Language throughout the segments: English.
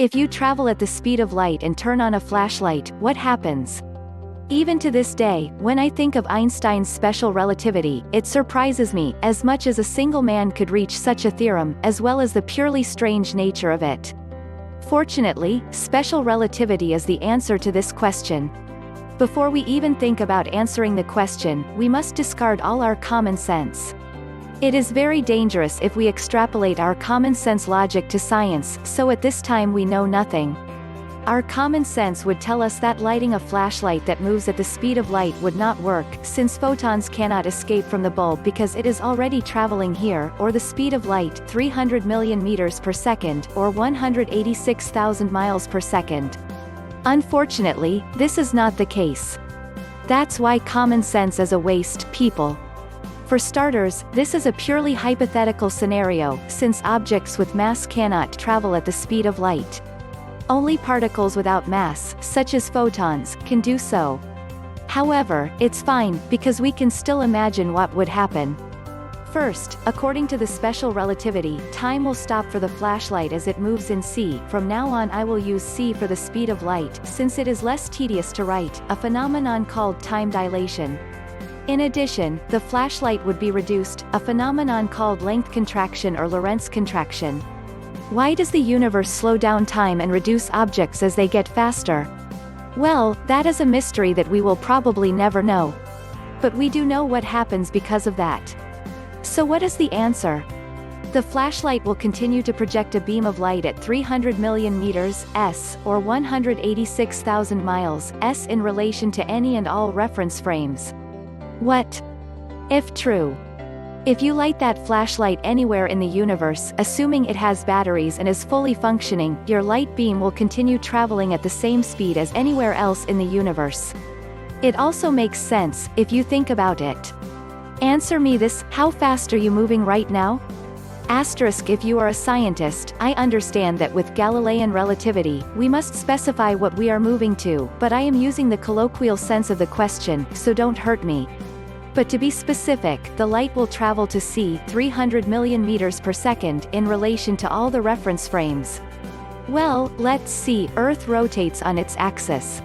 If you travel at the speed of light and turn on a flashlight, what happens? Even to this day, when I think of Einstein's special relativity, it surprises me, as much as a single man could reach such a theorem, as well as the purely strange nature of it. Fortunately, special relativity is the answer to this question. Before we even think about answering the question, we must discard all our common sense. It is very dangerous if we extrapolate our common sense logic to science, so at this time we know nothing. Our common sense would tell us that lighting a flashlight that moves at the speed of light would not work, since photons cannot escape from the bulb because it is already traveling here, or the speed of light, 300 million meters per second, or 186,000 miles per second. Unfortunately, this is not the case. That's why common sense is a waste, people. For starters, this is a purely hypothetical scenario, since objects with mass cannot travel at the speed of light. Only particles without mass, such as photons, can do so. However, it's fine, because we can still imagine what would happen. First, according to the special relativity, time will stop for the flashlight as it moves in c. From now on I will use c for the speed of light, since it is less tedious to write, a phenomenon called time dilation. In addition, the flashlight would be reduced, a phenomenon called length contraction or Lorentz contraction. Why does the universe slow down time and reduce objects as they get faster? Well, that is a mystery that we will probably never know. But we do know what happens because of that. So what is the answer? The flashlight will continue to project a beam of light at 300 million meters, s, or 186,000 miles, s in relation to any and all reference frames. What if true? If you light that flashlight anywhere in the universe, assuming it has batteries and is fully functioning, your light beam will continue traveling at the same speed as anywhere else in the universe. It also makes sense, if you think about it. Answer me this: how fast are you moving right now? Asterisk. If you are a scientist, I understand that with Galilean relativity, we must specify what we are moving to, but I am using the colloquial sense of the question, so don't hurt me. But to be specific, the light will travel to c. 300 million meters per second, in relation to all the reference frames. Well, let's see. Earth rotates on its axis.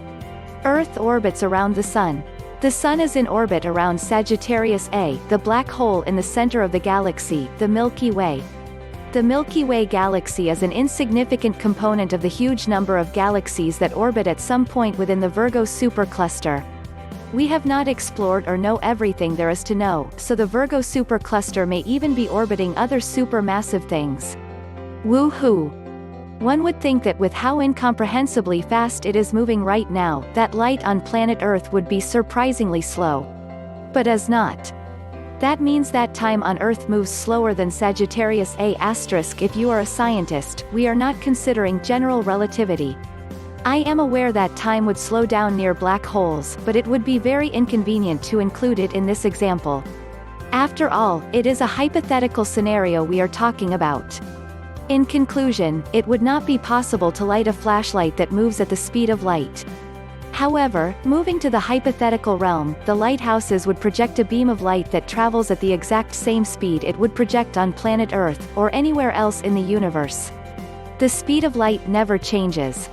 Earth orbits around the Sun. The Sun is in orbit around Sagittarius A, the black hole in the center of the galaxy, the Milky Way. The Milky Way galaxy is an insignificant component of the huge number of galaxies that orbit at some point within the Virgo supercluster. We have not explored or know everything there is to know, so the Virgo supercluster may even be orbiting other supermassive things. Woo-hoo! One would think that with how incomprehensibly fast it is moving right now, that light on planet Earth would be surprisingly slow. But is not. That means that time on Earth moves slower than Sagittarius A*. If you are a scientist, we are not considering general relativity. I am aware that time would slow down near black holes, but it would be very inconvenient to include it in this example. After all, it is a hypothetical scenario we are talking about. In conclusion, it would not be possible to light a flashlight that moves at the speed of light. However, moving to the hypothetical realm, the lighthouses would project a beam of light that travels at the exact same speed it would project on planet Earth, or anywhere else in the universe. The speed of light never changes.